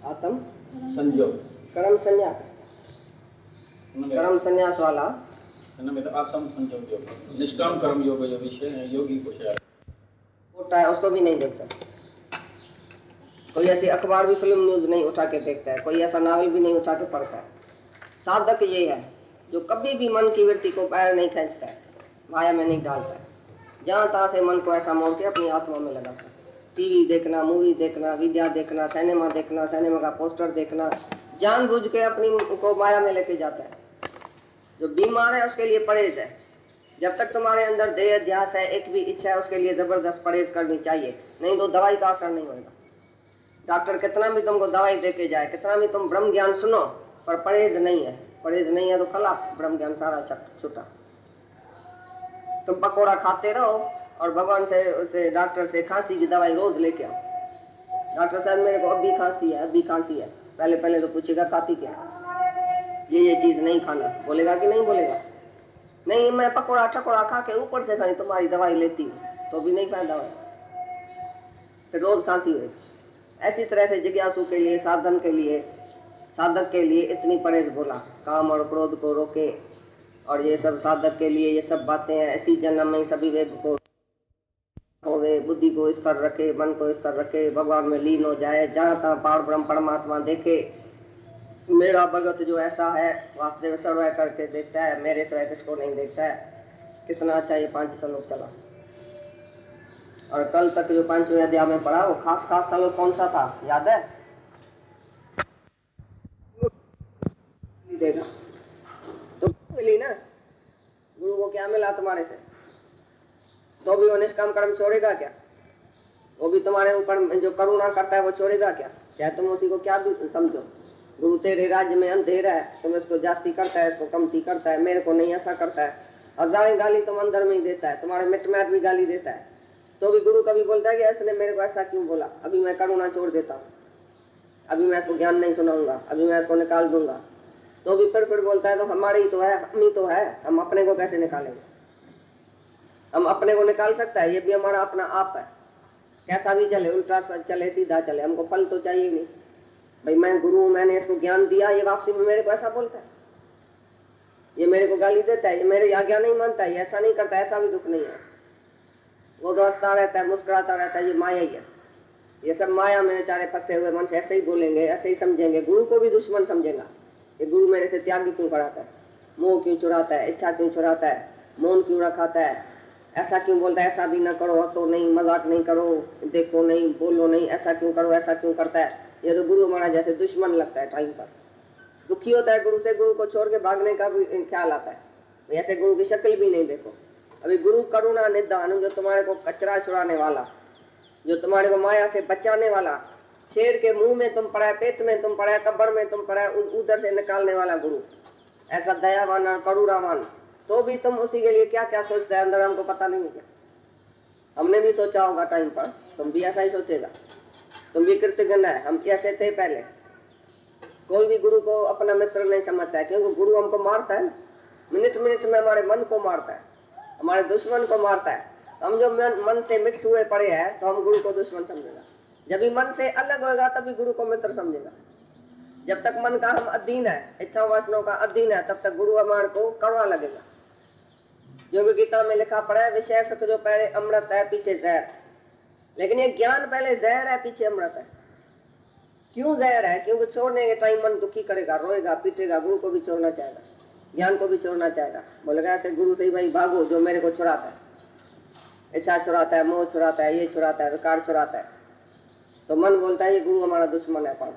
आत्म संयोग, कर्म संन्यास, कर्म संन्यास वाला आत्म संयोग योग, निष्काम कर्म योग जो विषय है योगी को शायद होता है उसको भी नहीं देखता। कोई ऐसी अखबार भी फिल्म न्यूज नहीं उठा के देखता है, कोई ऐसा नावल भी नहीं उठा के पढ़ता है। साधक ये है जो कभी भी मन की वृत्ति को पैर नहीं खींचता है, माया में नहीं डालता है, जहां तहां से मन को ऐसा मोड़ के अपनी आत्मा में लगाता है। टीवी देखना, मूवी देखना, विद्या देखना, सिनेमा देखना, सिनेमा का पोस्टर देखना, जानबूझ के अपनी को माया में लेके जाता है। जो बीमार है उसके लिए परहेज है। जब तक तुम्हारे अंदर देह ध्यास है, एक भी इच्छा है, उसके लिए जबरदस्त परहेज करनी चाहिए, नहीं तो दवाई का असर नहीं होगा। डॉक्टर कितना भी तुमको दवाई देके जाए, कितना भी तुम ब्रह्म ज्ञान सुनो, पर परहेज नहीं है, परहेज नहीं है तो खलास, ब्रह्म ज्ञान सारा छूटा। तुम पकौड़ा खाते रहो और भगवान से डॉक्टर से खांसी की दवाई रोज लेके आओ। डॉक्टर साहब मेरे को अभी खांसी है, अभी खांसी है, पहले पहले तो पूछेगा खाती क्या, ये चीज नहीं खाना, बोलेगा कि नहीं बोलेगा? नहीं, मैं पकौड़ा टकौड़ा खा के ऊपर से खाई तुम्हारी दवाई लेती हूँ तो भी नहीं खाए दवाई, फिर रोज खांसी हुई। ऐसी तरह से जिज्ञासु के लिए, साधन के लिए, साधक के लिए इतनी परहेज बोला, काम और क्रोध को रोके। और ये सब साधक के लिए ये सब बातें हैं, ऐसी जन्म में सभी वेद को होवे, बुद्धि को स्थिर रखे, मन को स्थिर रखे, भगवान में लीन हो जाए, जहां तहां पार ब्रह्म परमात्मा देखे। मेरा भगत जो ऐसा है, वासुदेव सर्वय करके देखता है, मेरे स्वयं किसको नहीं देखता है। कितना अच्छा ये 5 श्लोक चला। और कल तक जो 5वें अध्याय में पढ़ा, वो खास श्लोक कौन सा था याद है? देगा तो मिली ना, गुरु को क्या मिला तुम्हारे से? तो भी वो निष्काम कर्म छोड़ेगा क्या? वो भी तुम्हारे ऊपर जो करुणा करता है वो छोड़ेगा क्या? चाहे तुम उसी को क्या भी समझो। गुरु तेरे राज्य में अंधेरा है, तुम इसको जास्ती करता है, इसको कमती करता है, मेरे को नहीं ऐसा करता है। हजारों गाली तुम अंदर में ही देता है, तुम्हारे मिट मैट भी गाली देता है, तो भी गुरु कभी बोलता है कि इसने मेरे को ऐसा क्यों बोला, अभी मैं करुणा छोड़ देता हूँ, अभी मैं इसको ज्ञान नहीं सुनाऊंगा, अभी मैं इसको निकाल दूंगा। तो भी फिर बोलता है तो हमारे ही तो है, हम ही तो है, हम अपने को कैसे निकालेंगे? हम अपने को निकाल सकता है? ये भी हमारा अपना आप है। कैसा भी चले, उल्टा चले, सीधा चले, हमको फल तो चाहिए नहीं। भाई मैं गुरु हूं, मैंने इसको ज्ञान दिया, ये वापसी में मेरे को ऐसा बोलता है, ये मेरे को गाली देता है, ये मेरी आज्ञा नहीं मानता है, ये ऐसा नहीं करता, ऐसा भी दुख नहीं है। वो तो हंसता रहता है, मुस्कुराता रहता है, ये माया ही है। ये सब माया में बेचारे फंसे हुए मनुष्य ऐसे ही बोलेंगे, ऐसे ही समझेंगे, गुरु को भी दुश्मन समझेगा। ये गुरु मेरे से त्याग क्यों कराता है, मोह क्यों चुराता है, इच्छा क्यों चुराता है, मौन क्यों रखाता है, ऐसा क्यों बोलता है, ऐसा भी ना करो, हंसो नहीं, मजाक नहीं करो, देखो नहीं, बोलो नहीं, ऐसा क्यों करो, ऐसा क्यों करता है। ये तो गुरु हमारा जैसे दुश्मन लगता है। टाइम पर दुखी होता है गुरु से, गुरु को छोड़ के भागने का भी ख्याल आता है, ऐसे गुरु की शक्ल भी नहीं देखो। अभी गुरु करुणा निदान, जो तुम्हारे को कचरा छुड़ाने वाला, जो तुम्हारे को माया से बचाने वाला, शेर के मुंह में तुम पड़ा है, पेट में तुम पड़ा है, कब्र में तुम पड़ा है, उधर से निकालने वाला गुरु, ऐसा दयावान और करुणावान, तो भी तुम उसी के लिए क्या क्या सोचते हैं अंदर, हमको पता नहीं है क्या? हमने भी सोचा होगा टाइम पर, तुम भी ऐसा ही सोचेगा, तुम भी कृतज्ञ है, हम कैसे थे पहले। कोई भी गुरु को अपना मित्र नहीं समझता है, क्योंकि गुरु हमको मारता है, मिनट मिनट में हमारे मन को मारता है, हमारे दुश्मन को मारता है। हम जो मन से मिक्स हुए पड़े हैं, तो हम गुरु को दुश्मन समझेगा। जब भी मन से अलग होगा तभी गुरु को मित्र समझेगा। जब तक मन का हम अधीन है, इच्छा वासनाओं का अधीन है, तब तक गुरु हमारे को कड़वा लगेगा। जो गीता में लिखा पड़ा है, विषय सुख जो पहले अमृत है, पीछे जहर। लेकिन ये ज्ञान पहले जहर है, पीछे अमृत है। क्यों जहर है? क्योंकि छोड़ने के टाइम मन दुखी करेगा, रोएगा, पीटेगा, गुरु को भी छोड़ना चाहेगा, ज्ञान को भी छोड़ना चाहेगा। बोलेगा ऐसे गुरु से ही भाई भागो, जो मेरे को छुड़ाता है, इच्छा छुड़ाता है, मोह छुड़ाता है, ये छुड़ाता है, विकार छुड़ाता है। तो मन बोलता है ये गुरु हमारा दुश्मन है, पर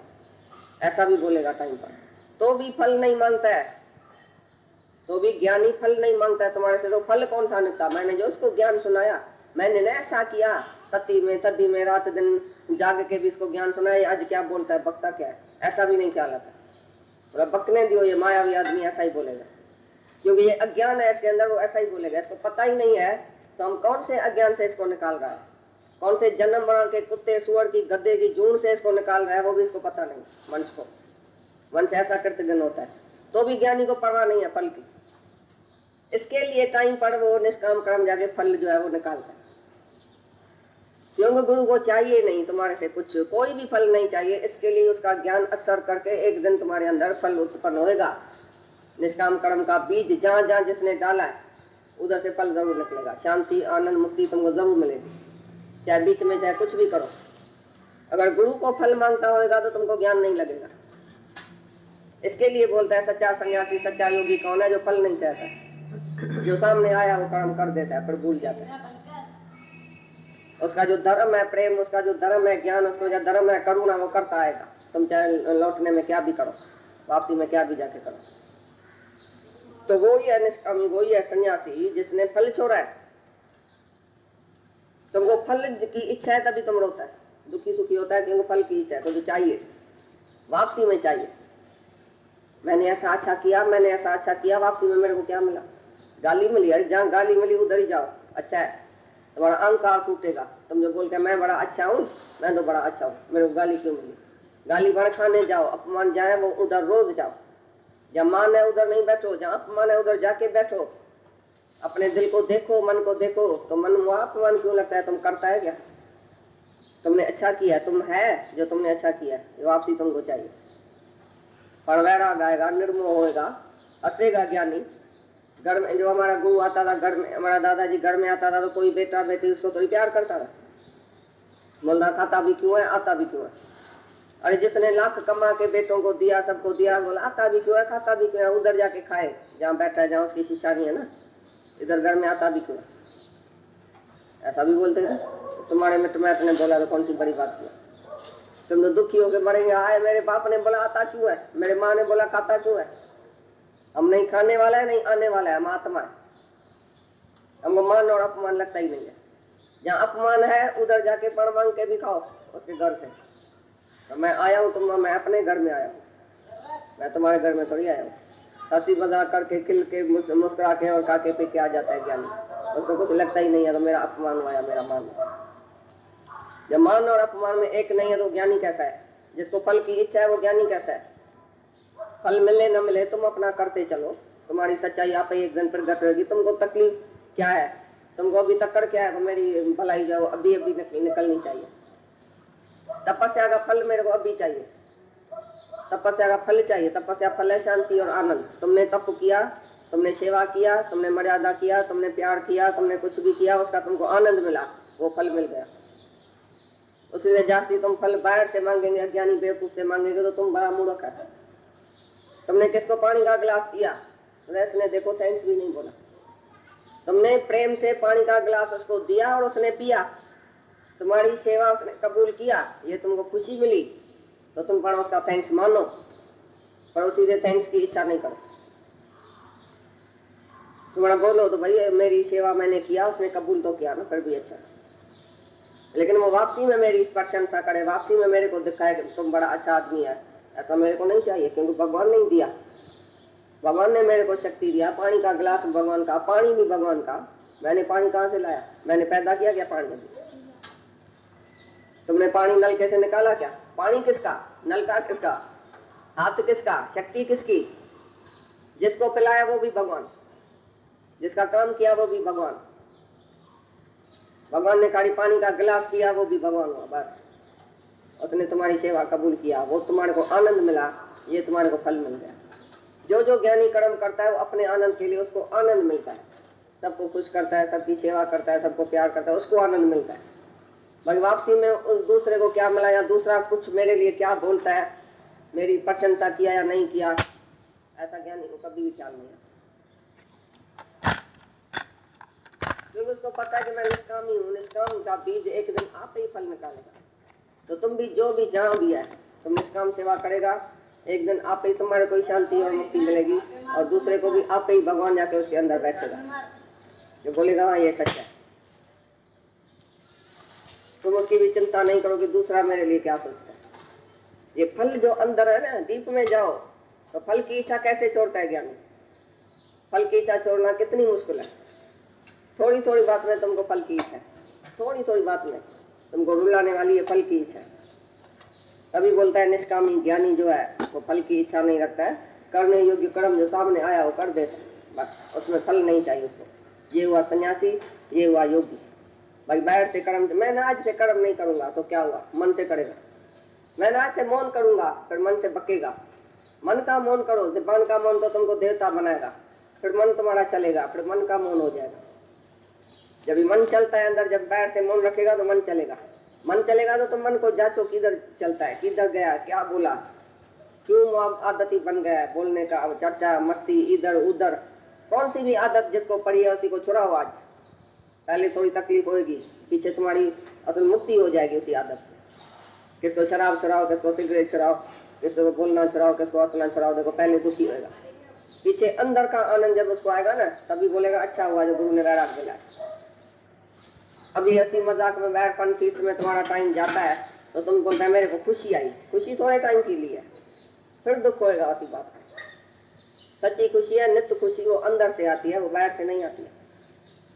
ऐसा भी बोलेगा टाइम पर, तो भी फल नहीं मांगता है, तो भी ज्ञानी फल नहीं मांगता है तुम्हारे से। तो फल कौन सा निकला? मैंने जो उसको ज्ञान सुनाया, मैंने न ऐसा किया, तद्दी में रात दिन जाग के भी इसको ज्ञान सुनाया, आज क्या बोलता है, बकता क्या है, ऐसा भी नहीं ख्याल आता। थोड़ा बकने दियो, ये मायावी आदमी ऐसा ही बोलेगा, क्योंकि ये अज्ञान है इसके अंदर, वो ऐसा ही बोलेगा। इसको पता ही नहीं है, तो हम कौन से अज्ञान से इसको निकाल रहा है, कौन से जन्म मरण के कुत्ते सुअर की गद्दे की जून से इसको निकाल रहा है, वो भी इसको पता नहीं। मनुष्य को मनुष्य ऐसा कृतज्ञ होता है, तो भी ज्ञानी को परवाह नहीं है फल की। इसके लिए टाइम पर वो निष्काम कर्म जाके फल जो है वो निकालता है। क्योंकि गुरु को चाहिए नहीं तुम्हारे से कुछ, कोई भी फल नहीं चाहिए। इसके लिए उसका ज्ञान असर करके एक दिन तुम्हारे अंदर फल उत्पन्न होएगा। निष्काम कर्म का बीज जहां जहां जिसने डाला है उधर से फल जरूर निकलेगा। शांति, आनंद, मुक्ति तुमको जरूर मिलेगी, चाहे बीच में चाहे कुछ भी करो। अगर गुरु को फल मांगता होगा तो तुमको ज्ञान नहीं लगेगा। इसके लिए बोलता है सच्चा सन्यासी, सच्चा योगी कौन है? जो फल नहीं चाहता, जो सामने आया वो कर्म कर देता है फिर भूल जाता है। उसका जो धर्म है प्रेम, उसका जो धर्म है ज्ञान, उसको जो धर्म है करुणा, वो करता आएगा। तुम चाहे लौटने में क्या भी करो, वापसी में क्या भी जाके करो। तो वो ही है निष्कामी, वो ही है सन्यासी जिसने फल छोड़ा है। तुमको फल की इच्छा है तभी तुम रोता है, दुखी सुखी होता है क्योंकि फल की इच्छा है। तो जो चाहिए वापसी में चाहिए। मैंने ऐसा अच्छा किया, मैंने ऐसा अच्छा किया, वापसी में मेरे को क्या मिला? गाली मिली। अरे जहाँ गाली मिली उधर ही जाओ। अच्छा है, तुम्हारा अहंकार टूटेगा। तुम जो बोल के मैं बड़ा अच्छा हूँ, मैं तो बड़ा अच्छा हूँ, मेरे को गाली क्यों मिली? गाली बड़ खाने जाओ, अपमान जाए वो उधर रोज जाओ। जहाँ मान है उधर नहीं बैठो, जहाँ अपमान है उधर जाके बैठो। अपने दिल को देखो, मन को देखो, तो मन वहाँ अपमान क्यों लगता है? तुम करता है क्या? तुमने अच्छा किया, तुम है जो तुमने अच्छा किया, वापसी तुमको चाहिए। पर वैराग आएगा, निर्मोह होएगा, हंसेगा ज्ञानी। घर में जो हमारा गुरु आता था, घर में हमारा दादाजी घर में आता था तो कोई बेटा बेटी उसको थोड़ी प्यार करता था। बोलता खाता भी क्यों है, आता भी क्यों है। अरे जिसने लाख कमा के बेटों को दिया, सबको दिया, बोला आता भी क्यों है, खाता भी क्यों है। उधर जाके खाए जहाँ बैठा है, जहाँ उसकी शिष्याणी है ना, इधर घर में आता भी क्यों है, ऐसा भी बोलते थे। तुम्हारे मित्र मैथ ने बोला तो कौन सी बड़ी बात की? तुम तो दुखी होके बढ़ेंगे। आए मेरे बाप ने बोला आता क्यों है, मेरे माँ ने बोला खाता क्यों है। हम नहीं खाने वाला है, नहीं आने वाला है, हम आत्मा है। हमको मान और अपमान लगता ही नहीं है। जहाँ अपमान है उधर जाके पढ़ मांग के भी खाओ उसके घर से। तो मैं आया हूँ, तुम मैं अपने घर में आया हूँ, मैं तुम्हारे घर में थोड़ी आया हूँ। हंसी मजाक करके खिल के मुस्कुरा के और खाके पी के आ जाता है ज्ञानी, उसको कुछ लगता ही नहीं है। तो मेरा अपमान हुआ, मेरा मान। जब मान और अपमान में एक नहीं है तो ज्ञानी कैसा है? जिसको फल की इच्छा है वो ज्ञानी कैसा है? फल मिले न मिले तुम अपना करते चलो, तुम्हारी सच्चाई आप ही एक दिन प्रकट होगी। तुमको तकलीफ क्या है, तुमको अभी तकड़ क्या है? तो मेरी भलाई जो अभी अभी निकलनी चाहिए। तपस्या का फल मेरे को अभी चाहिए, तपस्या का फल चाहिए। तपस्या फल है शांति और आनंद। तुमने तप किया, तुमने सेवा किया, तुमने मर्यादा किया, तुमने प्यार किया, तुमने कुछ भी किया, उसका तुमको आनंद मिला, वो फल मिल गया। उसी से जास्ती तुम फल बाहर से मांगेंगे, अज्ञानी बेवकूफ से मांगेंगे तो तुम बड़ा मूर्ख है। तुमने किसको पानी का गिलास दिया, उसने देखो थैंक्स भी नहीं बोला। तुमने प्रेम से पानी का गिलास उसको दिया और उसने पिया, तुम्हारी सेवा उसने कबूल किया, ये तुमको खुशी मिली, तो तुम पर उसका थैंक्स मानो, पर उसी से थैंक्स की इच्छा नहीं करो। तुम्हारा बोलो तो भाई मेरी सेवा मैंने किया, उसने कबूल तो किया ना, फिर भी अच्छा। लेकिन वो वापसी में मेरी प्रशंसा करे, वापसी में मेरे को दिखाए कि तुम बड़ा अच्छा आदमी है, ऐसा मेरे को नहीं चाहिए। क्योंकि भगवान नहीं दिया, भगवान ने मेरे को शक्ति दिया। पानी का गिलास भगवान का, पानी भी भगवान का। मैंने पानी कहाँ से लाया? मैंने पैदा किया क्या पानी? तुमने पानी नल कैसे निकाला क्या? पानी किसका? नल का किसका? हाथ किसका? शक्ति किसकी? जिसको पिलाया वो भी भगवान, जिसका काम किया वो भी भगवान। भगवान ने खाली पानी का गिलास पिया, वो भी भगवान हुआ। बस उसने तुम्हारी सेवा कबूल किया, वो तुम्हारे को आनंद मिला, ये तुम्हारे को फल मिल गया। जो जो ज्ञानी कर्म करता है वो अपने आनंद के लिए, उसको आनंद मिलता है। सबको खुश करता है, सबकी सेवा करता है, सबको प्यार करता है, उसको आनंद मिलता है। भाई वापसी में उस दूसरे को क्या मिला या दूसरा कुछ मेरे लिए क्या बोलता है, मेरी प्रशंसा किया या नहीं किया, ऐसा ज्ञानी को कभी भी ख्याल नहीं है। क्योंकि उसको पता है कि मैं निष्कामी हूँ, निष्काम का बीज एक दिन आप ही फल निकालेगा। तो तुम भी जो भी जहाँ भी है, तुम निष्काम सेवा करेगा, एक दिन आप ही तुम्हारे कोई शांति और मुक्ति मिलेगी, और दूसरे को भी आप ही भगवान जाके उसके अंदर बैठेगा, जो बोलेगा हाँ ये सच है। तुम उसकी भी चिंता नहीं करो कि दूसरा मेरे लिए क्या सोचता है। ये फल जो अंदर है ना, दीप में जाओ तो फल की इच्छा कैसे छोड़ता है ज्ञानी? फल की इच्छा छोड़ना कितनी मुश्किल है। थोड़ी थोड़ी बात में तुमको फल की इच्छा है, थोड़ी थोड़ी बात में तुमको रुलाने वाली है फल की इच्छा। तभी बोलता है निष्कामी ज्ञानी जो है वो फल की इच्छा नहीं रखता है। करने योग्य कर्म जो सामने आया वो कर देता है, बस उसमें फल नहीं चाहिए उसको। ये हुआ सन्यासी, ये हुआ योगी। भाई बाहर से कर्म, मैंने आज से कर्म नहीं करूंगा तो क्या हुआ, मन से करेगा। मैंने आज से मौन करूंगा, फिर मन से बकेगा। मन का मौन करो, मन का मौन तो तुमको देवता बनाएगा, फिर मन तुम्हारा चलेगा, फिर मन का मौन हो जाएगा। जब मन चलता है अंदर, जब बाहर से मौन रखेगा तो मन चलेगा। मन चलेगा तो तुम मन को जांचो किधर चलता है, किधर गया, क्या बोला, क्यों आदती बन गया है बोलने का, चर्चा मस्ती इधर उधर। कौन सी भी आदत जिसको पड़ी है उसी को छुड़ाओ आज। पहले थोड़ी तकलीफ होगी, पीछे तुम्हारी असल मुक्ति हो जाएगी उसी आदत से। किसको शराब छुड़ाओ, किसको सिगरेट छुड़ाओ, किसको बोलना छुड़ाओ, किसको हंसना छुड़ाओ, देखो पहले दुखी होएगा, पीछे अंदर का आनंद जब उसको आएगा ना, तभी बोलेगा अच्छा हुआ जो गुरु ने वैराग दिलाया। अभी हंसी मजाक में बैठ फन फीस में तुम्हारा टाइम जाता है तो तुम बोलते हैं मेरे को खुशी आई। खुशी थोड़े टाइम के लिए, फिर दुख होएगा उसी बात का। सच्ची खुशी है, नित्य खुशी, वो अंदर से आती है, वो बाहर से नहीं आती है।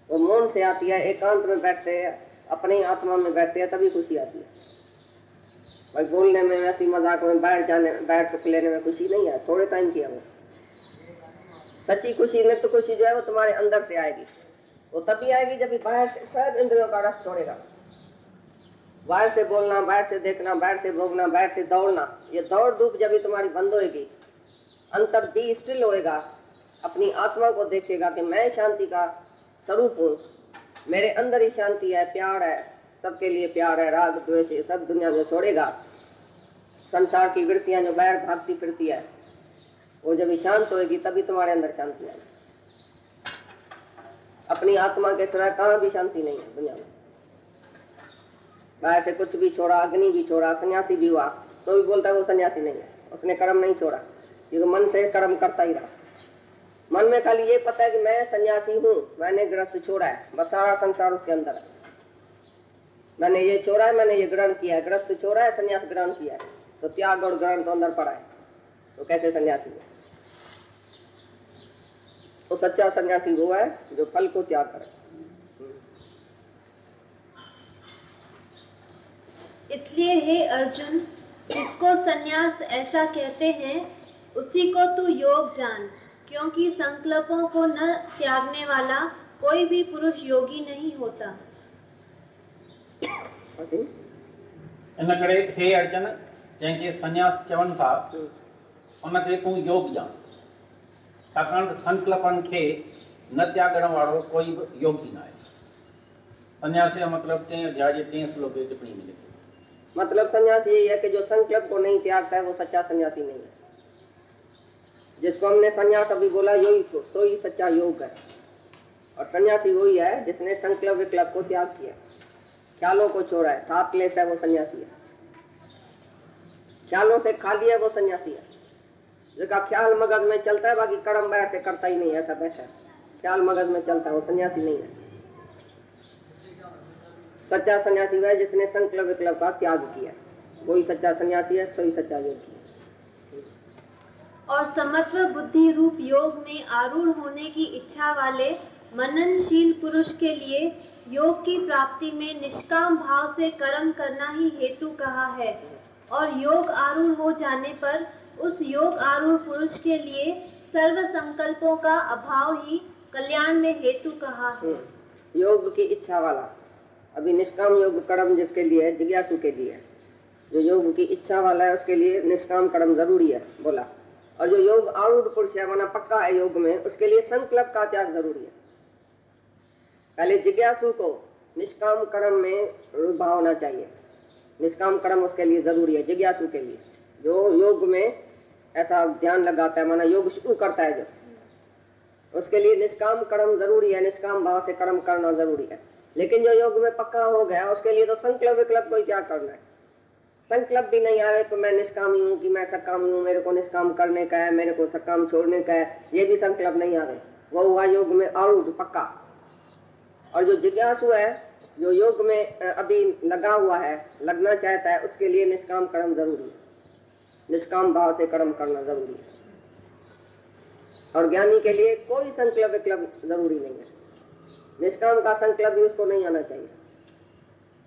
वो मौन से आती है, एकांत में बैठते हैं, अपनी आत्मा में बैठते हैं, तभी खुशी आती है। भाई बोलने में, हंसी मजाक में, बाहर सुख लेने में खुशी नहीं है, थोड़े टाइम की है वो। सच्ची खुशी, नित्य खुशी जो है वो तुम्हारे अंदर से आएगी। वो तभी आएगी जब बाहर से सब इंद्रियों का रस छोड़ेगा। बाहर से बोलना, बाहर से देखना, बाहर से भोगना, बाहर से दौड़ना, ये दौड़ धूप जब तुम्हारी बंद होएगी, अंतर भी स्टिल होएगा, अपनी आत्मा को देखेगा कि मैं शांति का स्वरूप हूँ, मेरे अंदर ही शांति है, प्यार है, सबके लिए प्यार है, राग द्वेष सब दुनिया जो छोड़ेगा, संसार की वृत्तियां जो बाहर भागती फिरती है, वो जब शांत होएगी तभी तुम्हारे अंदर शांति आएगी। अपनी आत्मा के सिवाय कहाँ भी शांति नहीं है दुनिया में। बाहर से कुछ भी छोड़ा, अग्नि भी छोड़ा, सन्यासी भी हुआ तो भी बोलता है वो सन्यासी नहीं है, उसने कर्म नहीं छोड़ा, क्योंकि मन से कर्म करता ही रहा। मन में खाली ये पता है कि मैं सन्यासी हूँ, मैंने गृहस्थ छोड़ा है, बस सारा संसार उसके अंदर है। मैंने ये छोड़ा है, मैंने ये ग्रहण किया है, गृहस्थ छोड़ा है, सन्यास ग्रहण किया है, तो त्याग और ग्रहण तो अंदर पड़ा है, तो कैसे सन्यासी है? तो सच्चा सन्यासी वो है जो फल को त्याग करे। इसलिए हे अर्जुन, जिसको सन्यास ऐसा कहते हैं उसी को तू योग जान, क्योंकि संकल्पों को न त्यागने वाला कोई भी पुरुष योगी नहीं होता। इन करे हे अर्जुन, जंहिंखे सन्यास चवनि था उनखे तूं योग जान, छाकाणि त संकल्पनि खे न त्यागण वारो कोई बि योगी न आहे। सन्यासी का मतलब 3 अध्याय के 3 श्लोक की टिप्पणी में लिखे। मतलब सन्यासी यही है कि जो संकल्प को नहीं त्यागता है वो सच्चा सन्यासी नहीं है। जिसको हमने सन्यास अभी बोला योगी को, तो ही सच्चा योग है। और सन्यासी वही है जिसने संकल्प विकल्प को त्याग किया, ख्यालों को छोड़ा है, थॉटलेस है, वो सन्यासी है। ख्यालों से खाली है, वो सन्यासी है। जिसका ख्याल मगज में चलता है, बाकी कर्म बाहर से करता ही नहीं, ऐसा बैठा है, ख्याल मगज में चलता है, वो सन्यासी नहीं है। सच्चा सन्यासी वह जिसने संकल्प विकल्प का त्याग किया, वही सच्चा सन्यासी है, सही सच्चा योगी है। और समत्व बुद्धि रूप योग में आरूढ़ होने की इच्छा वाले मननशील पुरुष के लिए योग की प्राप्ति में निष्काम भाव से कर्म करना ही हेतु कहा है। और योग आरूढ़ हो जाने पर उस योग आरूढ़ पुरुष के लिए सर्व संकल्पों का अभाव ही कल्याण में हेतु कहा है। योग की इच्छा वाला, अभी निष्काम योग कर्म जिसके लिए है, जिज्ञासु के लिए, जो योग की इच्छा वाला है उसके लिए निष्काम कर्म जरूरी है बोला। और जो योग आरूढ़ पुरुष है, माना पक्का है योग में, उसके लिए संकल्प का त्याग जरूरी है। पहले जिज्ञासु को निष्काम कर्म में भाव होना चाहिए, निष्काम कर्म उसके लिए जरूरी है। जिज्ञासु के लिए जो योग में ऐसा ध्यान लगाता है, माना योग शुरू करता है, जो उसके लिए निष्काम कर्म जरूरी है, निष्काम भाव से कर्म करना जरूरी है। लेकिन जो योग में पक्का हो गया उसके लिए तो संकल्प विकल्प को ही त्याग करना है। संकल्प भी नहीं आवे तो मैं निष्कामी हूँ कि मैं सकामी हूँ, मेरे को निष्काम करने का है, मेरे को सकाम छोड़ने का है, ये भी संकल्प नहीं आवे, वो हुआ योग में आरूढ़ पक्का। और जो जिज्ञासु है, जो योग में अभी लगा हुआ है, लगना चाहता है, उसके लिए निष्काम कर्म जरूरी है, निष्काम भाव से कर्म करना जरूरी है। और ज्ञानी के लिए कोई संकल्प विकल्प जरूरी नहीं है। निष्काम का संकल्प भी उसको नहीं आना चाहिए,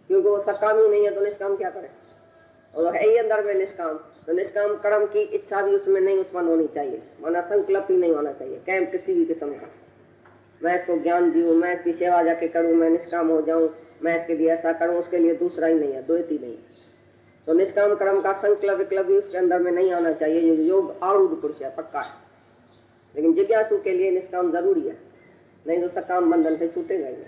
क्योंकि वो सकाम ही नहीं है, तो निष्काम क्या करे, और है ही अंदर में निष्काम, तो निष्काम कर्म की इच्छा भी उसमें नहीं उत्पन्न होनी चाहिए, माना संकल्प ही नहीं होना चाहिए कैम किसी भी किस्म का। मैं इसको ज्ञान दूं, मैं इसकी सेवा जाके करूं, मैं निष्काम हो जाऊं, मैं इसके लिए ऐसा करूं, उसके लिए दूसरा ही नहीं है, द्वैत ही नहीं है। तो निष्काम कर्म का संकल्प विकल्प भी उसके अंदर में नहीं आना चाहिए। ये योग आरूढ़ पुरुष है, पक्का है। लेकिन जिज्ञासु के लिए निष्काम जरूरी है, नहीं तो सकाम बंधन से छूटेगा ही नहीं।